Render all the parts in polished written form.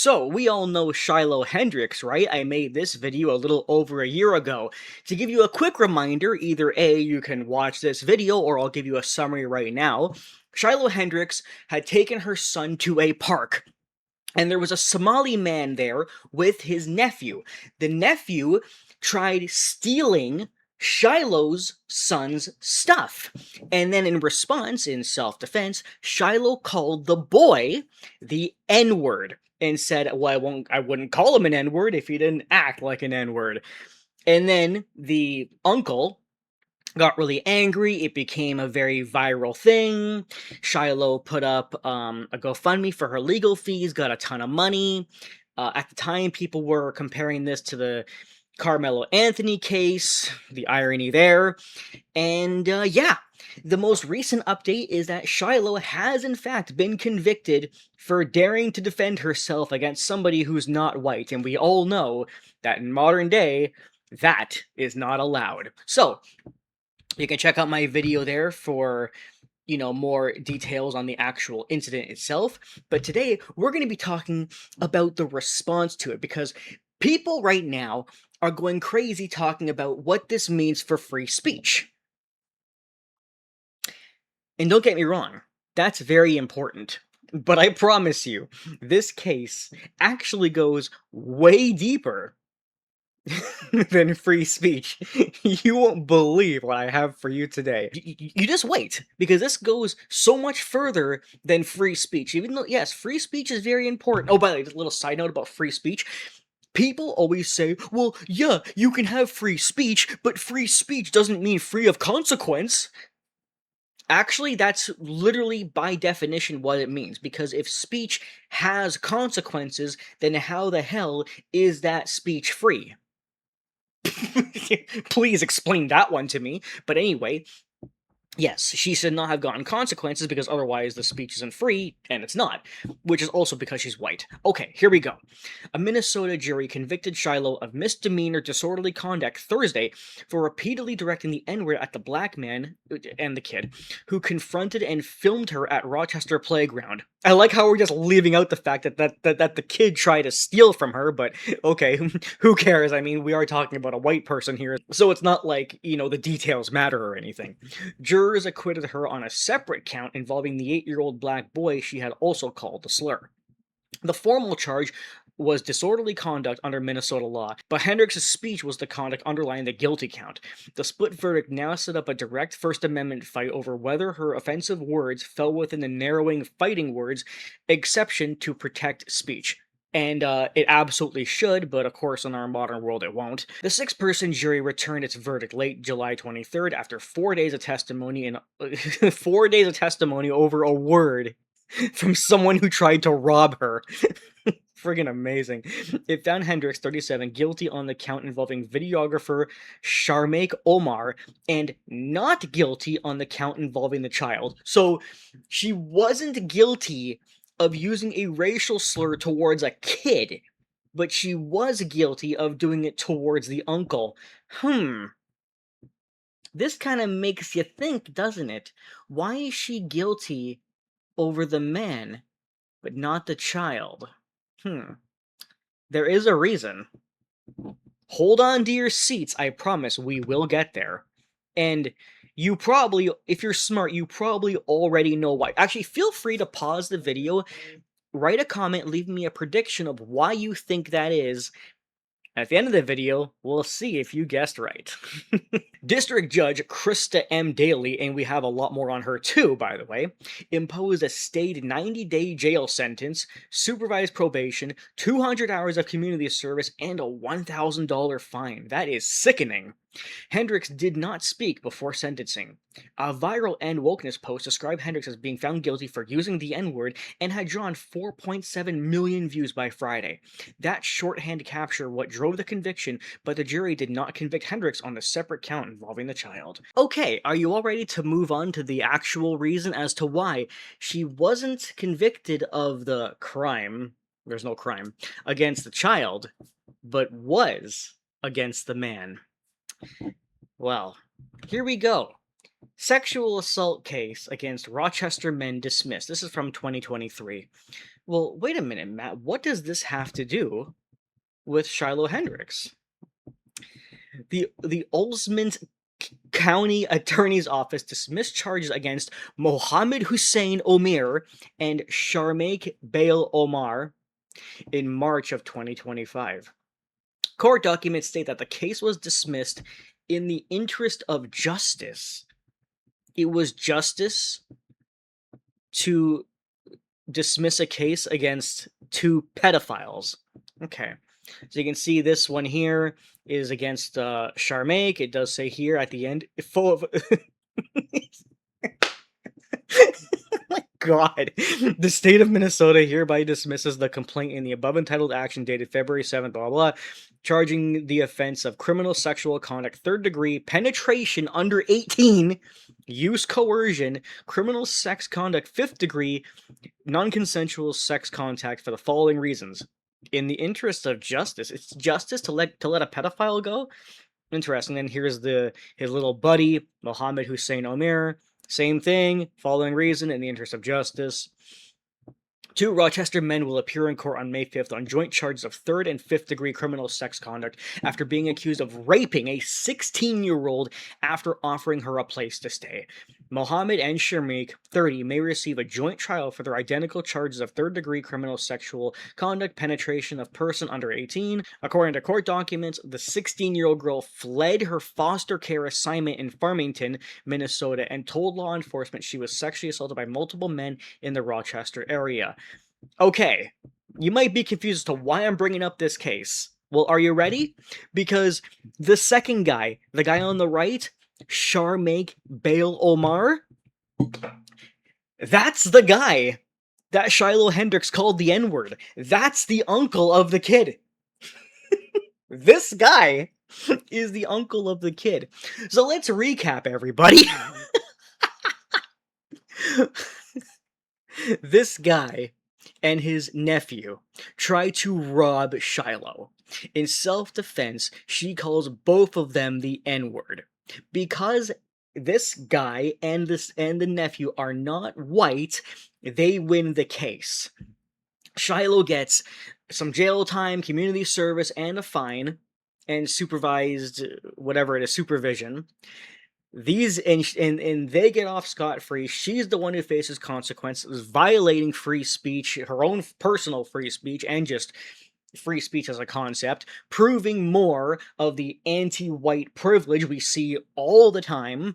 So, we all know Shiloh Hendrix, right? I made this video a little over a year ago. To give you a quick reminder, either A, you can watch this video, or I'll give you a summary right now. Shiloh Hendrix had taken her son to a park, and there was a Somali man there with his nephew. The nephew tried stealing Shiloh's son's stuff. And then in response, in self-defense, Shiloh called the boy the N-word and said, well, I wouldn't call him an N-word if he didn't act like an N-word. And then the uncle got really angry. It became a very viral thing. Shiloh put up a GoFundMe for her legal fees, got a ton of money. At the time, people were comparing this to the Carmelo Anthony case, the irony there. And yeah, the most recent update is that Shiloh has in fact been convicted for daring to defend herself against somebody who's not white. And we all know that in modern day, that is not allowed. So, you can check out my video there for, more details on the actual incident itself. But today, we're going to be talking about the response to it, because people right now are going crazy talking about what this means for free speech. And don't get me wrong, that's very important. But I promise you, this case actually goes way deeper than free speech. You won't believe what I have for you today. You just wait, because this goes so much further than free speech. Even though, yes, free speech is very important. Oh, by the way, just a little side note about free speech. People always say, well, yeah, you can have free speech, but free speech doesn't mean free of consequence. Actually, that's literally by definition what it means, because if speech has consequences, then how the hell is that speech free? Please explain that one to me. But anyway, yes, she should not have gotten consequences, because otherwise the speech isn't free, and it's not. Which is also because she's white. Okay, here we go. A Minnesota jury convicted Shiloh of misdemeanor disorderly conduct Thursday for repeatedly directing the N-word at the black man, and the kid, who confronted and filmed her at Rochester Playground. I like how we're just leaving out the fact that the kid tried to steal from her, but okay, who cares? I mean, we are talking about a white person here, so it's not like, the details matter or anything. Jurors acquitted her on a separate count involving the 8-year-old black boy she had also called a slur. The formal charge was disorderly conduct under Minnesota law, but Hendrix's speech was the conduct underlying the guilty count. The split verdict now set up a direct First Amendment fight over whether her offensive words fell within the narrowing fighting words exception to protect speech. And it absolutely should, but of course in our modern world it won't. The 6-person jury returned its verdict late July 23rd after 4 days of testimony and 4 days of testimony over a word from someone who tried to rob her. Friggin' amazing. It found Hendrix, 37, guilty on the count involving videographer Sharmaik Omar, and not guilty on the count involving the child. So she wasn't guilty of using a racial slur towards a kid, but she was guilty of doing it towards the uncle. This kind of makes you think, doesn't it? Why is she guilty over the man, but not the child? There is a reason. Hold on to your seats, I promise we will get there. And you probably, if you're smart, you probably already know why. Actually, feel free to pause the video, write a comment, leave me a prediction of why you think that is. At the end of the video, we'll see if you guessed right. District Judge Krista M. Daly, and we have a lot more on her too, by the way, imposed a stayed 90-day jail sentence, supervised probation, 200 hours of community service, and a $1,000 fine. That is sickening. Hendrix did not speak before sentencing. A viral End Wokeness post described Hendrix as being found guilty for using the N-word and had drawn 4.7 million views by Friday. That shorthand captured what drove the conviction, but the jury did not convict Hendrix on the separate count involving the child. Okay, are you all ready to move on to the actual reason as to why she wasn't convicted of the crime, there's no crime, against the child, but was against the man? Well, here we go. Sexual assault case against Rochester men dismissed. This is from 2023. Well, wait a minute, Matt. What does this have to do with Shiloh Hendrix? The Oldsmond County Attorney's Office dismissed charges against Mohammed Hussein Omir and Sharmaik Bail Omar in March of 2025. Court documents state that the case was dismissed in the interest of justice. It was justice to dismiss a case against two pedophiles. Okay. So you can see this one here is against Sharmaik. It does say here at the end, full of... My God. The state of Minnesota hereby dismisses the complaint in the above entitled action dated February 7th, blah, blah, blah, charging the offense of criminal sexual conduct, third degree, penetration under 18, use coercion, criminal sex conduct, fifth degree, non-consensual sex contact for the following reasons. In the interest of justice, it's justice to let a pedophile go? Interesting. Then here's his little buddy, Mohammed Hussein Omer. Same thing, following reason, in the interest of justice. Two Rochester men will appear in court on May 5th on joint charges of third and fifth degree criminal sex conduct after being accused of raping a 16-year-old after offering her a place to stay. Mohammed and Sharmaik, 30, may receive a joint trial for their identical charges of third degree criminal sexual conduct, penetration of person under 18. According to court documents, the 16-year-old girl fled her foster care assignment in Farmington, Minnesota, and told law enforcement she was sexually assaulted by multiple men in the Rochester area. Okay, you might be confused as to why I'm bringing up this case. Well, are you ready? Because the second guy, the guy on the right, Sharmaik Bail Omar, that's the guy that Shiloh Hendrix called the N-word. That's the uncle of the kid. This guy is the uncle of the kid. So let's recap, everybody. This guy and his nephew try to rob Shiloh. In self-defense, she calls both of them the N-word. Because this guy and the nephew are not white, they win the case. Shiloh gets some jail time, community service, and a fine, and supervised, whatever it is, supervision. These and they get off scot-free. She's the one who faces consequences, violating free speech, her own personal free speech, and just free speech as a concept, proving more of the anti-white privilege we see all the time.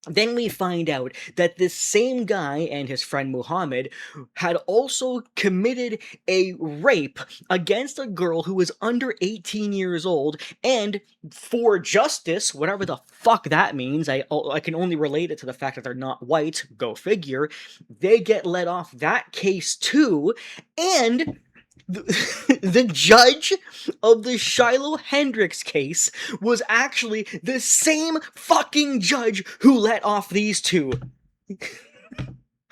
Then we find out that this same guy and his friend Muhammad had also committed a rape against a girl who was under 18 years old, and for justice, whatever the fuck that means, I can only relate it to the fact that they're not white, go figure, they get let off that case too, and the judge of the Shiloh Hendrix case was actually the same fucking judge who let off these two.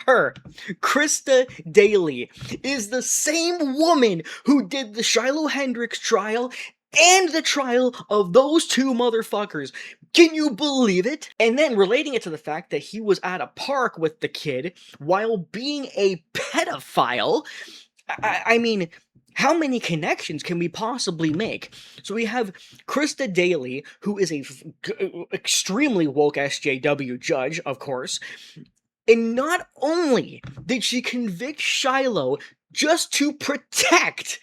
Her, Krista Daly, is the same woman who did the Shiloh Hendrix trial and the trial of those two motherfuckers. Can you believe it? And then relating it to the fact that he was at a park with the kid while being a pedophile. I mean, how many connections can we possibly make? So we have Krista Daly, who is a extremely woke SJW judge, of course, and not only did she convict Shiloh just to protect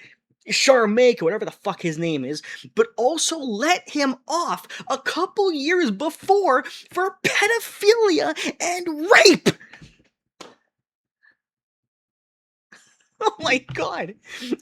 Sharmaik, whatever the fuck his name is, but also let him off a couple years before for pedophilia and rape! Oh my god.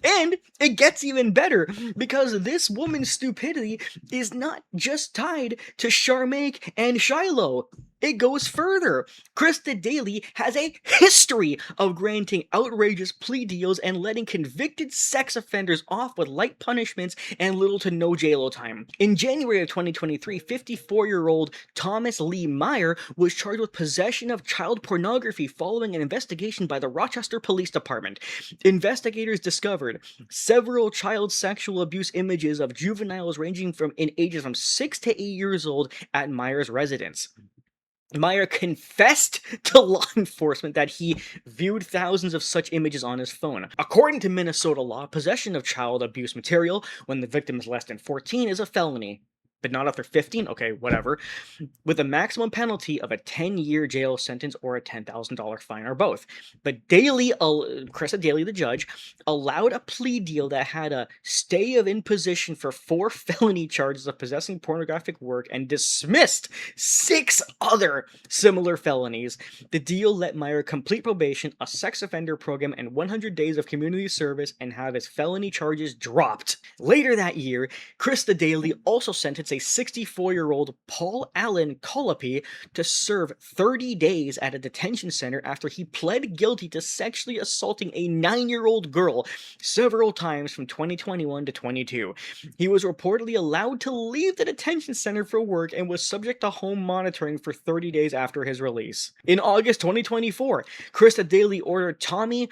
And it gets even better, because this woman's stupidity is not just tied to Sharmaik and Shiloh. It goes further. Krista Daly has a history of granting outrageous plea deals and letting convicted sex offenders off with light punishments and little to no jail time. In January of 2023, 54-year-old Thomas Lee Meyer was charged with possession of child pornography following an investigation by the Rochester Police Department. Investigators discovered several child sexual abuse images of juveniles ranging in ages from 6 to 8 years old at Meyer's residence. Meyer confessed to law enforcement that he viewed thousands of such images on his phone. According to Minnesota law, possession of child abuse material when the victim is less than 14 is a felony. But not if they're 15? Okay, whatever. With a maximum penalty of a 10-year jail sentence or a $10,000 fine or both. But Krista Daly, the judge, allowed a plea deal that had a stay of imposition for 4 felony charges of possessing pornographic work and dismissed 6 other similar felonies. The deal let Meyer complete probation, a sex offender program, and 100 days of community service and have his felony charges dropped. Later that year, Krista Daly also sentenced a 64-year-old Paul Allen Colopy to serve 30 days at a detention center after he pled guilty to sexually assaulting a 9-year-old girl several times from 2021 to 22. He was reportedly allowed to leave the detention center for work and was subject to home monitoring for 30 days after his release. In August 2024, Krista Daly ordered Tommy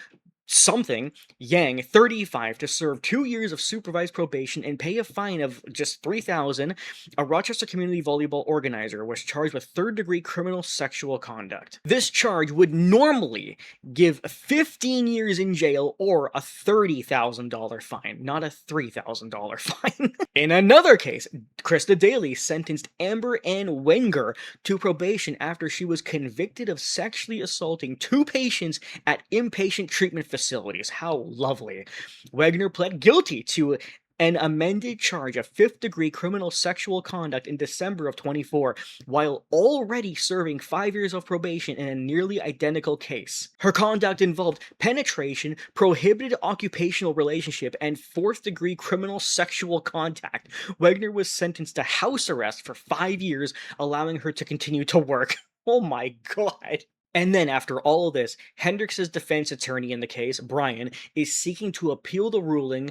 Yang, 35, to serve 2 years of supervised probation and pay a fine of just $3,000. A Rochester community volleyball organizer was charged with third-degree criminal sexual conduct. This charge would normally give 15 years in jail or a $30,000 fine, not a $3,000 fine. In another case, Krista Daly sentenced Amber Ann Wenger to probation after she was convicted of sexually assaulting 2 patients at inpatient treatment facilities. How lovely. Wagner pled guilty to an amended charge of 5th-degree criminal sexual conduct in December of 24, while already serving 5 years of probation in a nearly identical case. Her conduct involved penetration, prohibited occupational relationship, and 4th-degree criminal sexual contact. Wagner was sentenced to house arrest for 5 years, allowing her to continue to work. Oh my god. And then, after all of this, Hendrix's defense attorney in the case, Brian, is seeking to appeal the ruling.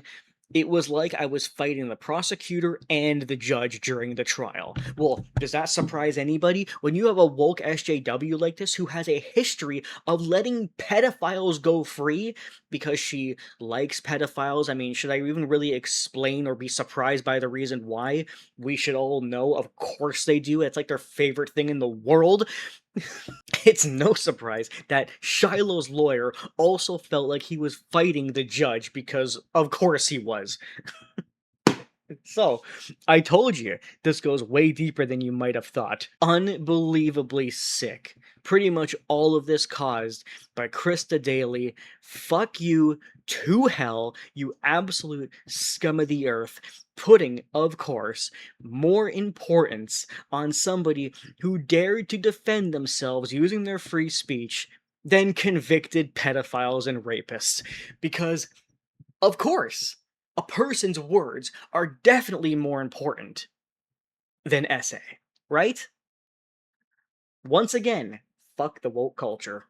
It was like I was fighting the prosecutor and the judge during the trial. Well, does that surprise anybody? When you have a woke SJW like this who has a history of letting pedophiles go free because she likes pedophiles, I mean, should I even really explain or be surprised by the reason why? We should all know, of course they do. It's like their favorite thing in the world. It's no surprise that Shiloh's lawyer also felt like he was fighting the judge because, of course, he was. So, I told you, this goes way deeper than you might have thought. Unbelievably sick. Pretty much all of this caused by Krista Daly. Fuck you to hell, you absolute scum of the earth. Putting, of course, more importance on somebody who dared to defend themselves using their free speech than convicted pedophiles and rapists. Because, of course, a person's words are definitely more important than essay, right? Once again, fuck the woke culture.